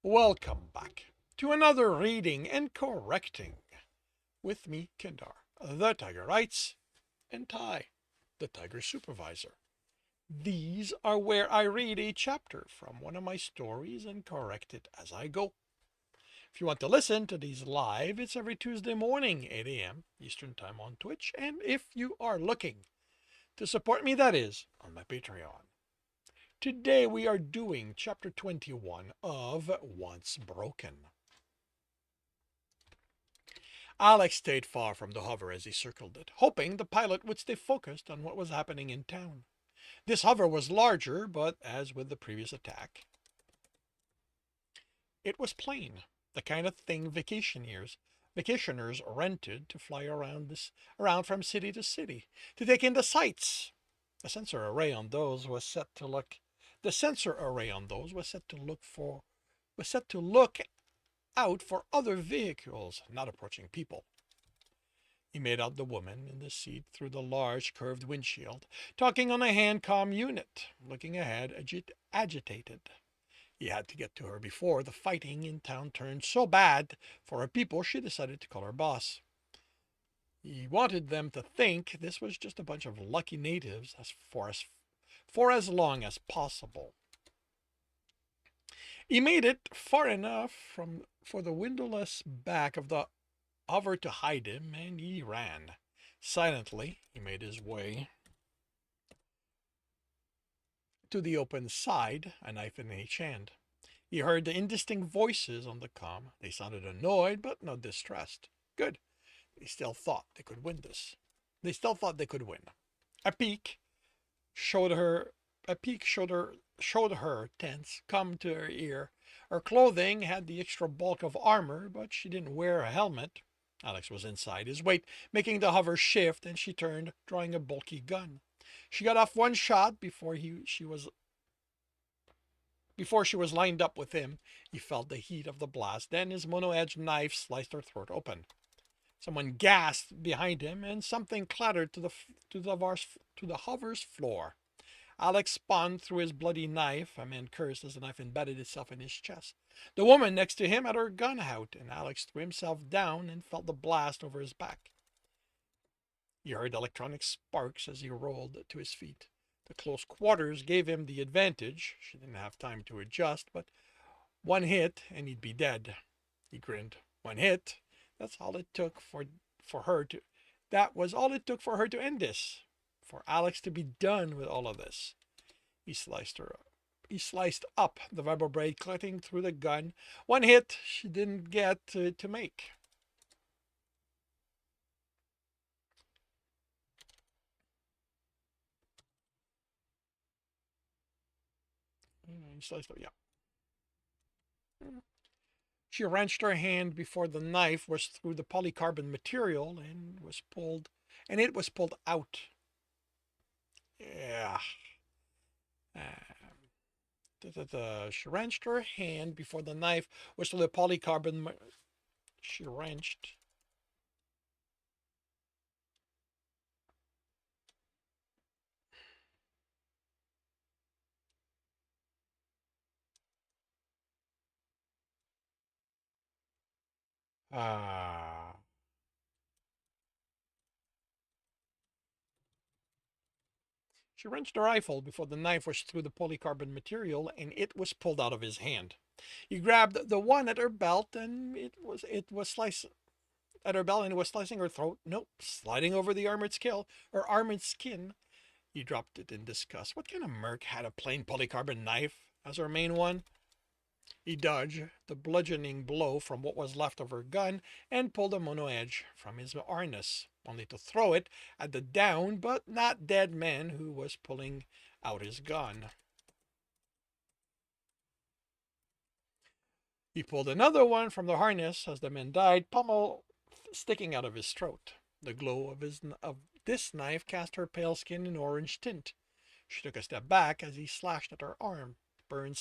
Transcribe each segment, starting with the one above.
Welcome back to another reading and correcting with me, Kindar, the Tiger Writes, and Ty, the Tiger Supervisor. These are where I read a chapter from one of my stories and correct it as I go. If you want to listen to these live, it's every Tuesday morning, 8 a.m. Eastern Time on Twitch, and if you are looking to support me, that is on my Patreon. Today we are doing chapter 21 of Once Broken. Alex stayed far from the hover as he circled it, hoping the pilot would stay focused on what was happening in town. This hover was larger, but as with the previous attack, it was plain, the kind of thing vacationers rented to fly around from city to city, to take in the sights. The sensor array on those was set to look out for other vehicles not approaching people. He made out the woman in the seat through the large curved windshield, talking on a hand-comm unit, looking ahead, agitated. He had to get to her before the fighting in town turned so bad for her people she decided to call her boss. He wanted them to think this was just a bunch of lucky natives for as long as possible. He made it far enough for the windowless back of the hover to hide him, and he ran. Silently, he made his way to the open side, a knife in each hand. He heard the indistinct voices on the comm. They sounded annoyed, but not distressed. Good. They still thought they could win this. They still thought they could win. A peak showed her tense come to her ear. Her clothing had the extra bulk of armor, but she didn't wear a helmet. Alex was inside, his weight making the hover shift, and she turned, drawing a bulky gun. She got off one shot before she was lined up with him. He felt the heat of the blast. Then his mono-edged knife sliced her throat open. Someone gasped behind him, and something clattered to the hover's floor. Alex spun through his bloody knife. A man cursed as the knife embedded itself in his chest. The woman next to him had her gun out, and Alex threw himself down and felt the blast over his back. He heard electronic sparks as he rolled to his feet. The close quarters gave him the advantage. She didn't have time to adjust, but one hit and he'd be dead. He grinned. One hit. That was all it took for her to end this. For Alex to be done with all of this. He sliced her up. He sliced up the vibro blade, cutting through the gun. One hit she didn't get to make. He sliced up, yeah. She wrenched her hand before the knife was through the polycarbon material and it was pulled out. Yeah. She wrenched her hand before the knife was through the polycarbon. She wrenched. She wrenched the rifle before the knife was through the polycarbon material and it was pulled out of his hand. He grabbed the one at her belt and it was slicing her throat. Nope, sliding over the armored skin. He dropped it in disgust. What kind of merc had a plain polycarbon knife as her main one? He dodged the bludgeoning blow from what was left of her gun and pulled a mono edge from his harness, only to throw it at the downed but not dead man who was pulling out his gun. He pulled another one from the harness as the man died, pommel sticking out of his throat. The glow of this knife cast her pale skin an orange tint. She took a step back as he slashed at her arm. Burned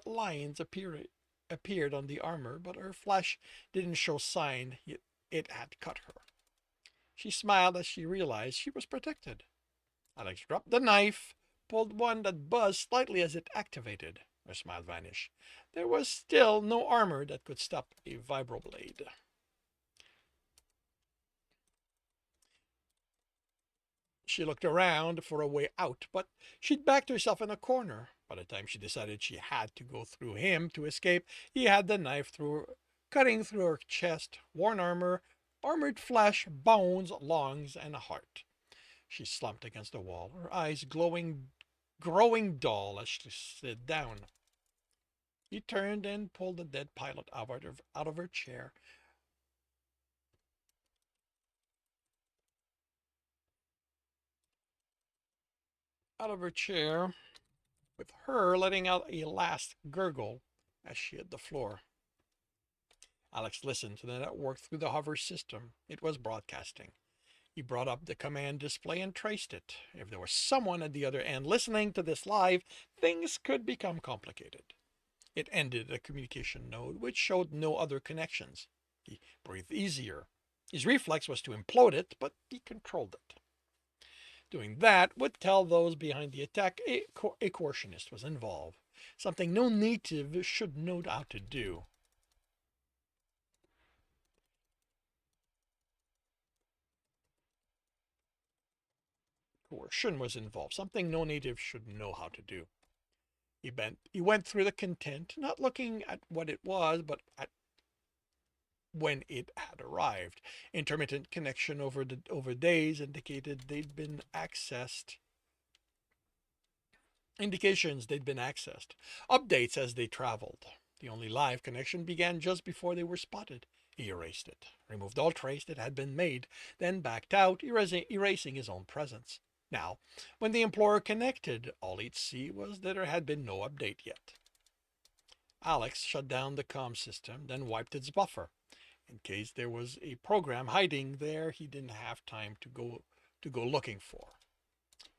lines appeared on the armor, but her flesh didn't show sign it had cut her. She smiled as she realized she was protected. Alex dropped the knife, pulled one that buzzed slightly as it activated. Her smile vanished. There was still no armor that could stop a vibroblade. She looked around for a way out, but she'd backed herself in a corner. By the time she decided she had to go through him to escape, he had the knife cutting through her chest, worn armor, armored flesh, bones, lungs, and a heart. She slumped against the wall, her eyes growing dull as she slid down. He turned and pulled the dead pilot out of her chair. Out of her chair, with her letting out a last gurgle as she hit the floor. Alex listened to the network through the hover system. It was broadcasting. He brought up the command display and traced it. If there was someone at the other end listening to this live, things could become complicated. It ended a communication node which showed no other connections. He breathed easier. His reflex was to implode it, but he controlled it. Doing that would tell those behind the attack a coercionist was involved, something no native should know how to do. Coercion was involved, something no native should know how to do. He went through the content, not looking at what it was, but at when it had arrived. Intermittent connection over days indications they'd been accessed. Updates as they traveled. The only live connection began just before they were spotted. He erased it, removed all trace that had been made, then backed out, erasing his own presence. Now, when the Implorer connected, all he'd see was that there had been no update yet. Alex shut down the comm system, then wiped its buffer. In case there was a program hiding there he didn't have time to go looking for.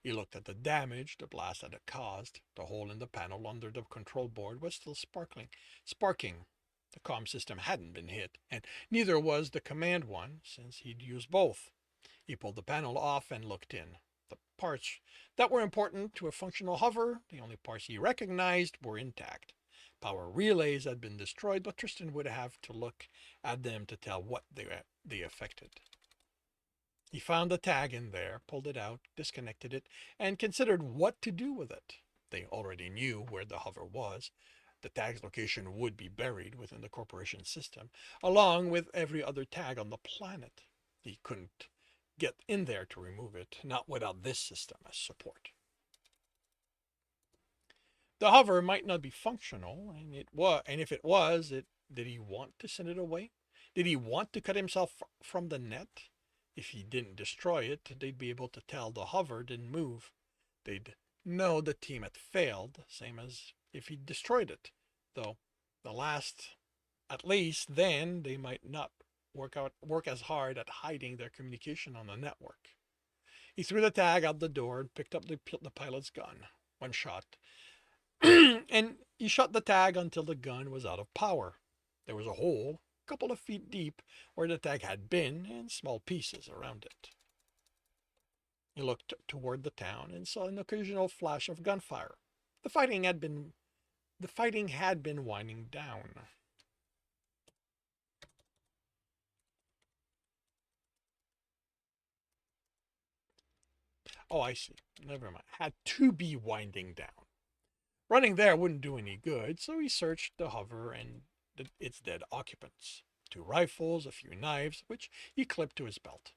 He looked at the damage the blast had caused. The hole in the panel under the control board was still sparking. The comm system hadn't been hit, and neither was the command one, since he'd used both. He pulled the panel off and looked in. The parts that were important to a functional hover, the only parts he recognized, were intact. Power relays had been destroyed, but Tristan would have to look at them to tell what they affected. He found the tag in there, pulled it out, disconnected it, and considered what to do with it. They already knew where the hover was. The tag's location would be buried within the corporation system, along with every other tag on the planet. He couldn't get in there to remove it, not without this system as support. The hover might not be functional, and if it was, did he want to send it away? Did he want to cut himself from the net? If he didn't destroy it, they'd be able to tell the hover didn't move. They'd know the team had failed, same as if he destroyed it. Though at least then they might not work as hard at hiding their communication on the network. He threw the tag out the door and picked up the pilot's gun. One shot, and he shot the tag until the gun was out of power. There was a hole, a couple of feet deep, where the tag had been, and small pieces around it. He looked toward the town and saw an occasional flash of gunfire. The fighting had been winding down. Oh, I see. Never mind. Had to be winding down. Running there wouldn't do any good, so he searched the hover and its dead occupants. Two rifles, a few knives, which he clipped to his belt.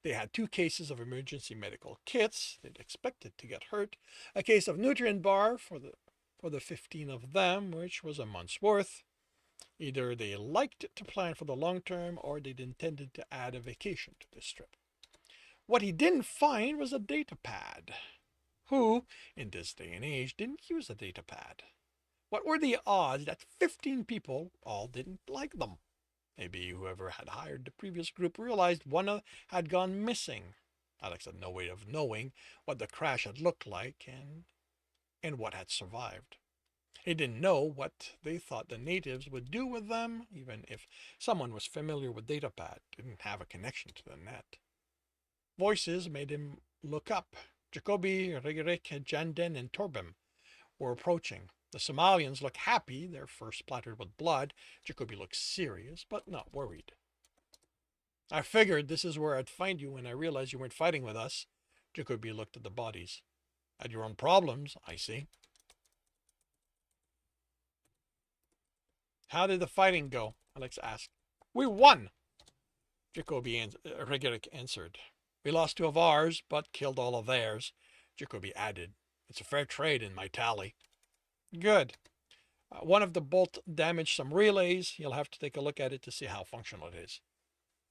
They had 2 cases of emergency medical kits. They'd expected to get hurt. A case of nutrient bar for the 15 of them, which was a month's worth. Either they liked to plan for the long term or they'd intended to add a vacation to this trip. What he didn't find was a data pad. Who, in this day and age, didn't use a data pad? What were the odds that 15 people all didn't like them? Maybe whoever had hired the previous group realized one had gone missing. Alex had no way of knowing what the crash had looked like and what had survived. He didn't know what they thought the natives would do with them, even if someone was familiar with datapad, didn't have a connection to the net. Voices made him look up. Jacoby, Rigerik, Janden, and Torbim were approaching. The Somalians look happy, their fur splattered with blood. Jacoby looks serious, but not worried. I figured this is where I'd find you when I realized you weren't fighting with us. Jacoby looked at the bodies. Had your own problems, I see. How did the fighting go? Alex asked. We won, Regeric answered. We lost two of ours, but killed all of theirs, Jacoby added. It's a fair trade in my tally. Good. One of the bolt damaged some relays. You'll have to take a look at it to see how functional it is.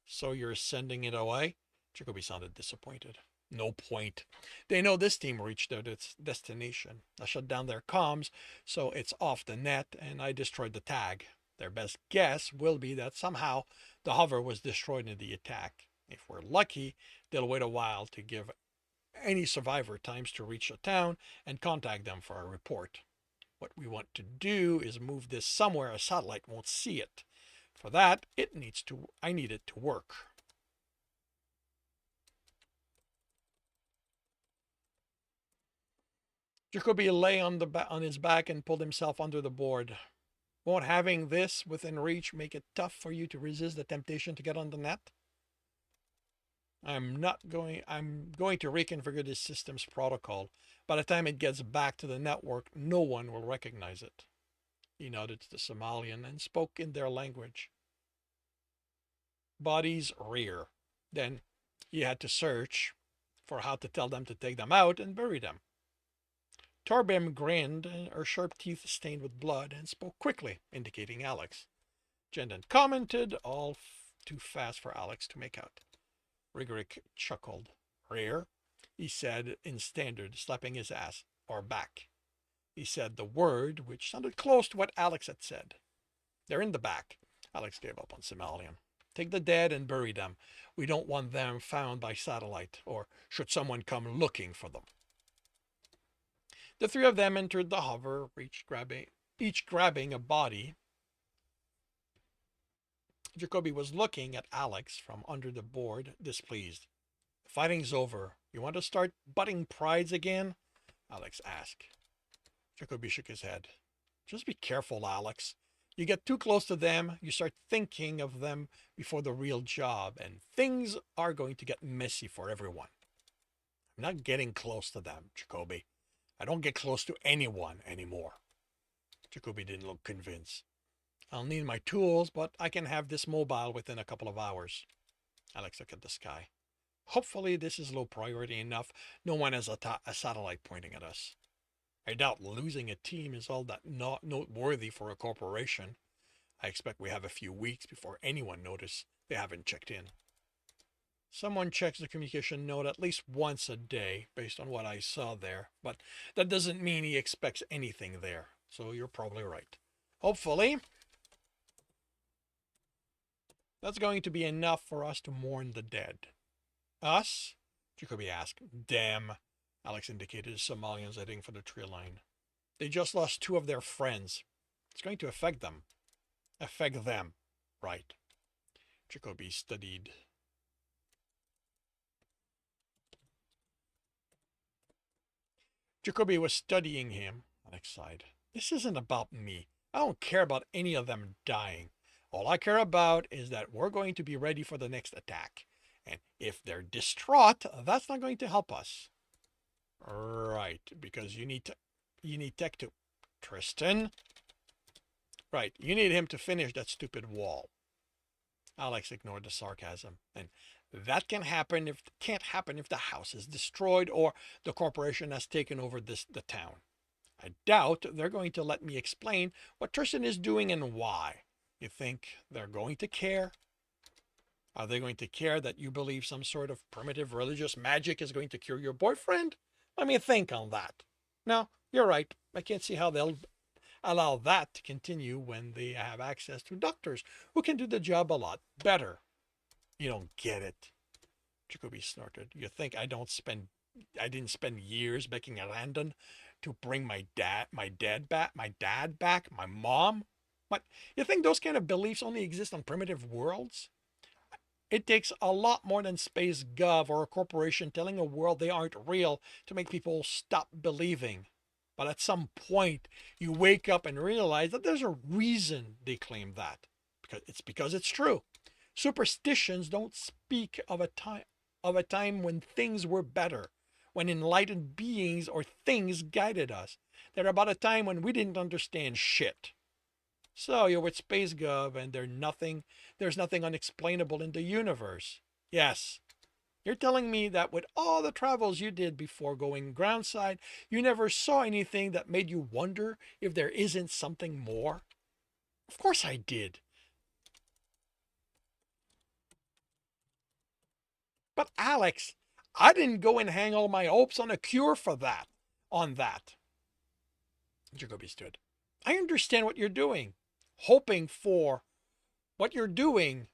So you're sending it away? Jacoby sounded disappointed. No point. They know this team reached its destination. I shut down their comms, so it's off the net, and I destroyed the tag. Their best guess will be that somehow the hover was destroyed in the attack. If we're lucky, they'll wait a while to give any survivor times to reach the town and contact them for a report. What we want to do is move this somewhere a satellite won't see it. For that, I need it to work. Jacoby lay on his back and pulled himself under the board. Won't having this within reach make it tough for you to resist the temptation to get on the net? I'm going to reconfigure this system's protocol. By the time it gets back to the network, no one will recognize it. He nodded to the Somalian and spoke in their language. Bodies rear. Then he had to search for how to tell them to take them out and bury them. Torbim grinned, her sharp teeth stained with blood, and spoke quickly, indicating Alex. Jendon commented, all too fast for Alex to make out. Rigoric chuckled. Rear, he said in standard, slapping his ass, or back. He said the word, which sounded close to what Alex had said. They're in the back. Alex gave up on Somalian. Take the dead and bury them. We don't want them found by satellite, or should someone come looking for them. The three of them entered the hover, each grabbing a body. Jacoby was looking at Alex from under the board, displeased. The fighting's over. You want to start butting prides again? Alex asked. Jacoby shook his head. Just be careful, Alex. You get too close to them, you start thinking of them before the real job, and things are going to get messy for everyone. I'm not getting close to them, Jacoby. I don't get close to anyone anymore. Jacoby didn't look convinced. I'll need my tools, but I can have this mobile within a couple of hours. Alex looked at the sky. Hopefully this is low priority enough. No one has a satellite pointing at us. I doubt losing a team is all that not noteworthy for a corporation. I expect we have a few weeks before anyone notices they haven't checked in. Someone checks the communication node at least once a day, based on what I saw there, but that doesn't mean he expects anything there, so you're probably right. Hopefully, that's going to be enough for us to mourn the dead. Us? Jacoby asked. Damn. Alex indicated the Somalians heading for the tree line. They just lost two of their friends. It's going to affect them. Affect them. Right. Jacoby studied. Jacoby was studying him. Alex sighed. This isn't about me. I don't care about any of them dying. All I care about is that we're going to be ready for the next attack. And if they're distraught, that's not going to help us. Right, because you need tech to... Tristan? Right, you need him to finish that stupid wall. Alex ignored the sarcasm. And that can't happen if the house is destroyed or the corporation has taken over the town. I doubt they're going to let me explain what Tristan is doing and why. You think they're going to care? Are they going to care that you believe some sort of primitive religious magic is going to cure your boyfriend? Let me think on that. No, you're right. I can't see how they'll allow that to continue when they have access to doctors who can do the job a lot better. You don't get it. Jacoby snorted. You think I didn't spend years making a Landon to bring my dad back, my mom? What? You think those kind of beliefs only exist on primitive worlds? It takes a lot more than space gov or a corporation telling a world they aren't real to make people stop believing. But at some point, you wake up and realize that there's a reason they claim that. Because it's true. Superstitions don't speak of a time when things were better, when enlightened beings or things guided us. They're about a time when we didn't understand shit. So you're with Space Gov and there's nothing unexplainable in the universe. Yes. You're telling me that with all the travels you did before going groundside, you never saw anything that made you wonder if there isn't something more? Of course I did. But Alex, I didn't go and hang all my hopes on a cure for that. On that. Jacoby stood. I understand what you're doing. Hoping for what you're doing,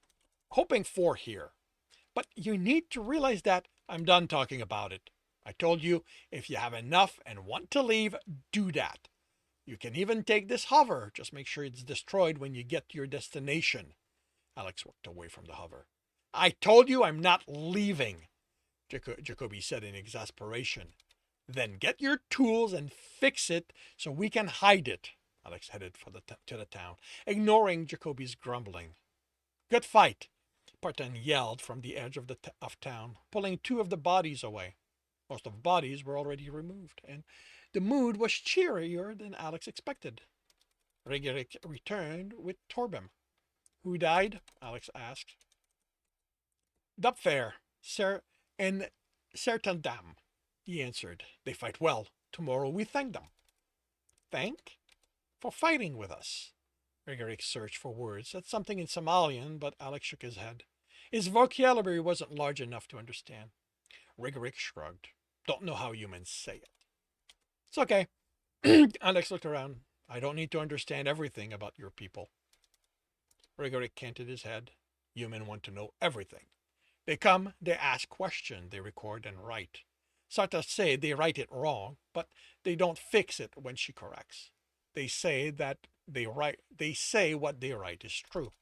hoping for here. But you need to realize that I'm done talking about it. I told you, if you have enough and want to leave, do that. You can even take this hover. Just make sure it's destroyed when you get to your destination. Alex walked away from the hover. I told you I'm not leaving, Jacoby said in exasperation. Then get your tools and fix it so we can hide it. Alex headed to the town, ignoring Jacoby's grumbling. Good fight, Parton yelled from the edge of town, pulling two of the bodies away. Most of the bodies were already removed, and the mood was cheerier than Alex expected. Rigerik returned with Torbem. Who died? Alex asked. Dupfair, Sir, and Sertandam, he answered. They fight well. Tomorrow we thank them. Thank? For fighting with us. Rigerik searched for words, said something in Somalian, but Alex shook his head. His vocabulary wasn't large enough to understand. Rigerik shrugged. Don't know how humans say it. It's okay. Alex looked around. I don't need to understand everything about your people. Rigerik canted his head. Human want to know everything. They come, they ask questions, they record and write. Sarta say they write it wrong, but they don't fix it when she corrects. They say that they say what they write is true.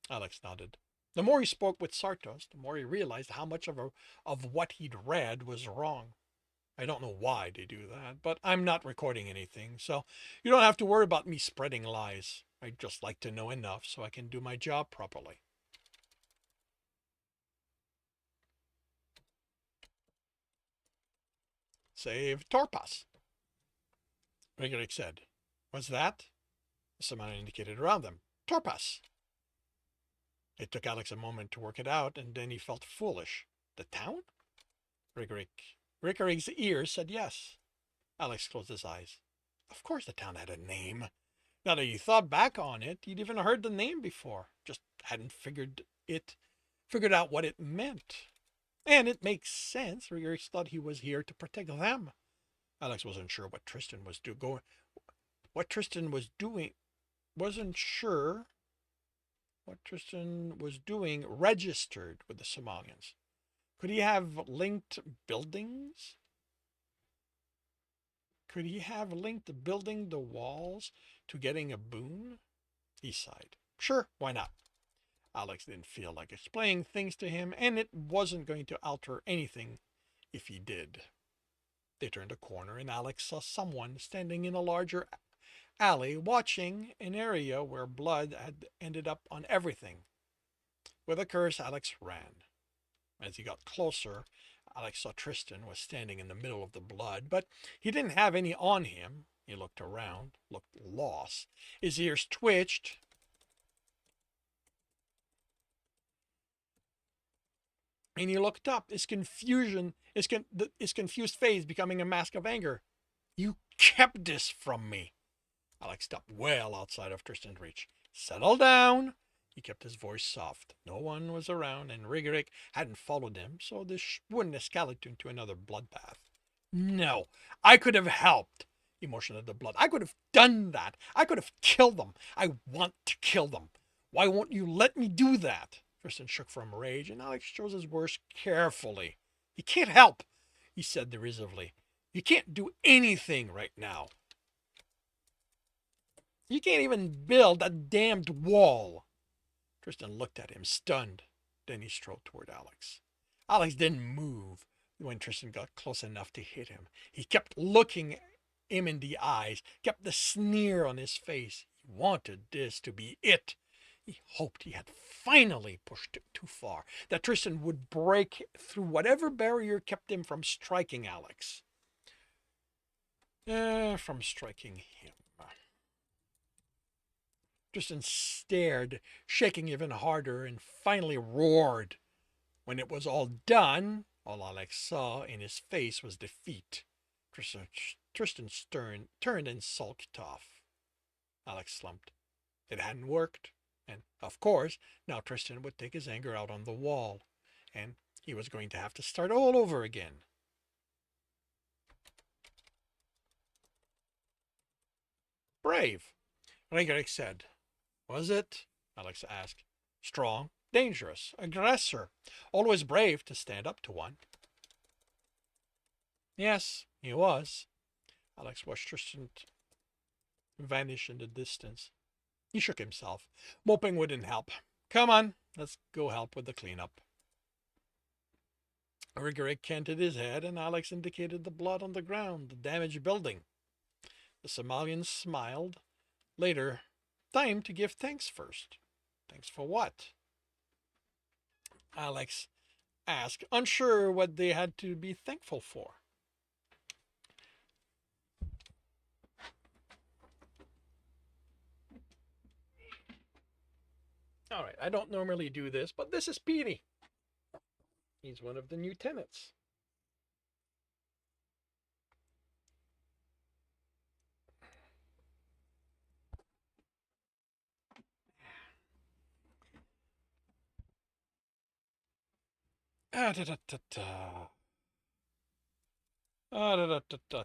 Alex nodded. The more he spoke with Sartos, the more he realized how much of what he'd read was wrong. I don't know why they do that, but I'm not recording anything, so you don't have to worry about me spreading lies. I'd just like to know enough so I can do my job properly. Save Torpas, Rigerik said. What's that? Someone indicated around them. Torpas. It took Alex a moment to work it out, and then he felt foolish. The town? Rigerik's ears said yes. Alex closed his eyes. Of course the town had a name. Now that you thought back on it, you'd even heard the name before. Just hadn't figured out what it meant. And it makes sense. Rigerik thought he was here to protect them. Alex wasn't sure what Tristan was doing. Wasn't sure what Tristan was doing registered with the Somalians. Could he have linked buildings? Could he have linked building the walls to getting a boon? He sighed. Sure, why not? Alex didn't feel like explaining things to him, and it wasn't going to alter anything if he did. They turned a corner, and Alex saw someone standing in a larger alley watching an area where blood had ended up on everything. With a curse, Alex ran. As he got closer, Alex saw Tristan was standing in the middle of the blood, but he didn't have any on him. He looked around, looked lost. His ears twitched. And he looked up, his confused face becoming a mask of anger. You kept this from me. Alex stopped well outside of Tristan's reach. Settle down. He kept his voice soft. No one was around, and Rigerik hadn't followed him, so this wouldn't escalate into another bloodbath. No, I could have helped. He motioned at the blood. I could have done that. I could have killed them. I want to kill them. Why won't you let me do that? Tristan shook from rage, and Alex chose his words carefully. You can't help, he said derisively. You can't do anything right now. You can't even build a damned wall. Tristan looked at him, stunned. Then he strode toward Alex. Alex didn't move when Tristan got close enough to hit him. He kept looking him in the eyes, kept the sneer on his face. He wanted this to be it. He hoped he had finally pushed it too far, that Tristan would break through whatever barrier kept him from striking Alex. From striking him. Tristan stared, shaking even harder, and finally roared. When it was all done, all Alex saw in his face was defeat. Tristan turned and sulked off. Alex slumped. It hadn't worked. And, of course, now Tristan would take his anger out on the wall. And he was going to have to start all over again. Brave, Regeric said. Was it? Alex asked. Strong, dangerous, aggressor. Always brave to stand up to one. Yes, he was. Alex watched Tristan vanish in the distance. He shook himself. Moping wouldn't help. Come on, let's go help with the cleanup. Rigeric canted his head, and Alex indicated the blood on the ground, the damaged building. The Somalian smiled. Later, time to give thanks first. Thanks for what? Alex asked, unsure what they had to be thankful for. All right, I don't normally do this, but this is Petey. He's one of the new tenants.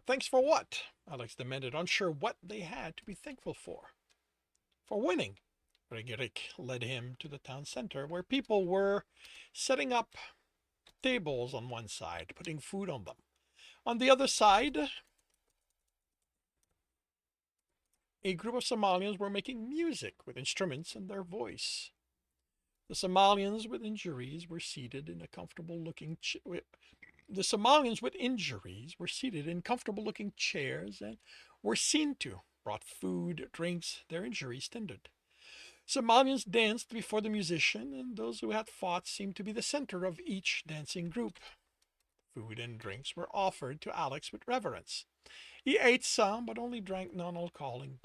Thanks for what? Alex demanded, unsure what they had to be thankful for. For winning. Regeric led him to the town center, where people were setting up tables on one side, putting food on them. On the other side, a group of Somalians were making music with instruments and their voice. The Somalians with injuries were seated in comfortable-looking chairs and were seen to brought food, drinks, their injuries tended. Somalians danced before the musician, and those who had fought seemed to be the center of each dancing group. Food and drinks were offered to Alex with reverence. He ate some, but only drank non-alcoholic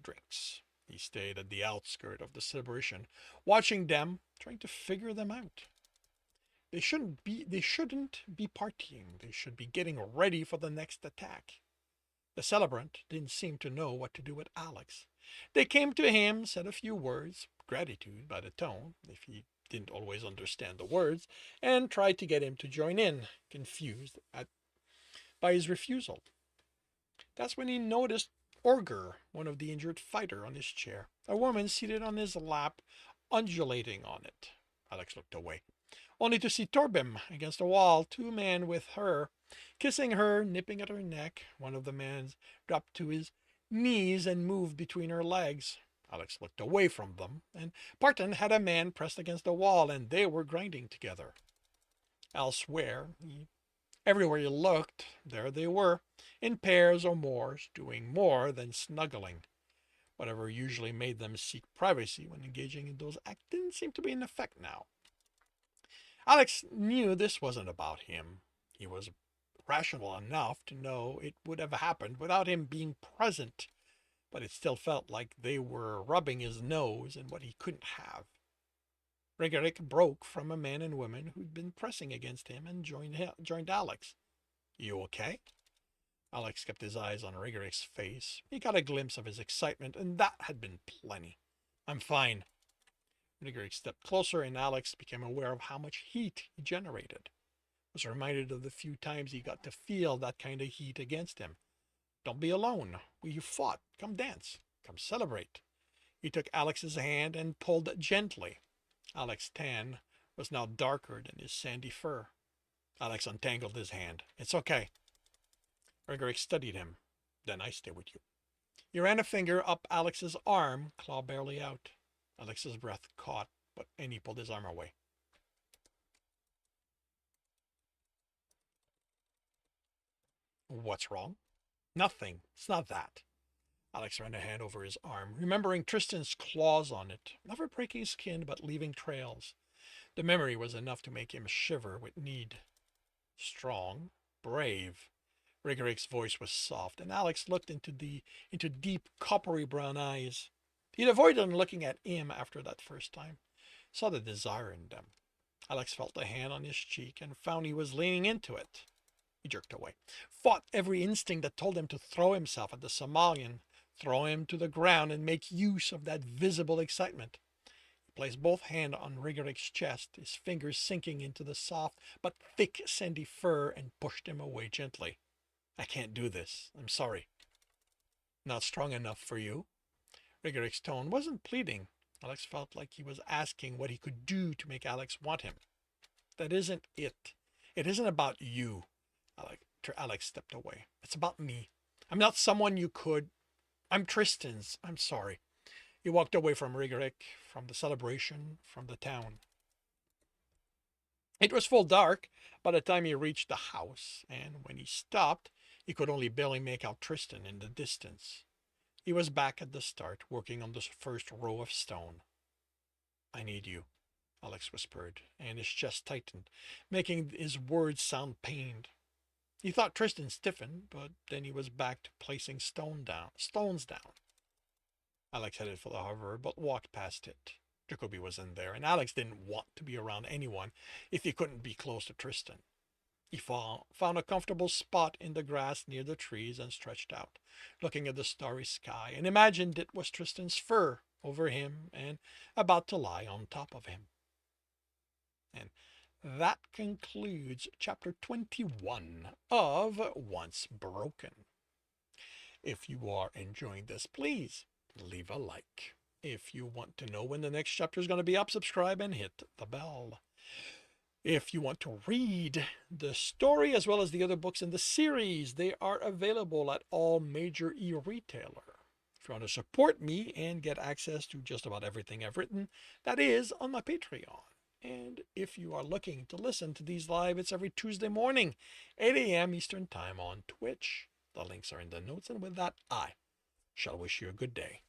drinks. He stayed at the outskirts of the celebration, watching them, trying to figure them out. They shouldn't be partying. They should be getting ready for the next attack. The celebrant didn't seem to know what to do with Alex. They came to him, said a few words, gratitude by the tone, if he didn't always understand the words, and tried to get him to join in, confused by his refusal. That's when he noticed Orger, one of the injured fighter, on his chair, a woman seated on his lap, undulating on it. Alex looked away, only to see Torbim against the wall, two men with her, kissing her, nipping at her neck. One of the men dropped to his knees and moved between her legs. Alex looked away from them, and Parton had a man pressed against the wall, and they were grinding together. Everywhere he looked, there they were, in pairs or more, doing more than snuggling. Whatever usually made them seek privacy when engaging in those acts didn't seem to be in effect now. Alex knew this wasn't about him. He was rational enough to know it would have happened without him being present, but it still felt like they were rubbing his nose in what he couldn't have. Regeric broke from a man and woman who'd been pressing against him and joined Alex. You okay? Alex kept his eyes on Regeric's face. He got a glimpse of his excitement, and that had been plenty. I'm fine. Regeric stepped closer, and Alex became aware of how much heat he generated. Was reminded of the few times he got to feel that kind of heat against him. Don't be alone. You fought. Come dance. Come celebrate. He took Alex's hand and pulled gently. Alex's tan was now darker than his sandy fur. Alex untangled his hand. It's okay. Regeric studied him. Then I stay with you. He ran a finger up Alex's arm, claw barely out. Alex's breath caught, and he pulled his arm away. What's wrong? Nothing. It's not that. Alex ran a hand over his arm, remembering Tristan's claws on it, never breaking skin but leaving trails. The memory was enough to make him shiver with need. Strong, brave. Rigoric's voice was soft, and Alex looked into deep coppery brown eyes. He'd avoided looking at him after that first time, saw the desire in them. Alex felt the hand on his cheek and found he was leaning into it. He jerked away, fought every instinct that told him to throw himself at the Somalian, throw him to the ground and make use of that visible excitement. He placed both hands on Rigoric's chest, his fingers sinking into the soft but thick sandy fur, and pushed him away gently. I can't do this. I'm sorry. Not strong enough for you? Rigoric's tone wasn't pleading. Alex felt like he was asking what he could do to make Alex want him. That isn't it. It isn't about you. Alex stepped away. It's about me. I'm not someone you could. I'm Tristan's. I'm sorry. He walked away from Rigoric, from the celebration, from the town. It was full dark by the time he reached the house, and when he stopped, he could only barely make out Tristan in the distance. He was back at the start, working on the first row of stone. I need you, Alex whispered, and his chest tightened, making his words sound pained. He thought Tristan stiffened, but then he was back to placing stones down. Alex headed for the hover, but walked past it. Jacoby was in there, and Alex didn't want to be around anyone if he couldn't be close to Tristan. He found a comfortable spot in the grass near the trees and stretched out, looking at the starry sky, and imagined it was Tristan's fur over him and about to lie on top of him. And that concludes chapter 21 of Once Broken. If you are enjoying this, please leave a like. If you want to know when the next chapter is going to be up, subscribe and hit the bell. If you want to read the story as well as the other books in the series, they are available at all major e-retailer. If you want to support me and get access to just about everything I've written, that is on my Patreon. And if you are looking to listen to these live, it's every Tuesday morning, 8 a.m. Eastern Time on Twitch. The links are in the notes, and with that, I shall wish you a good day.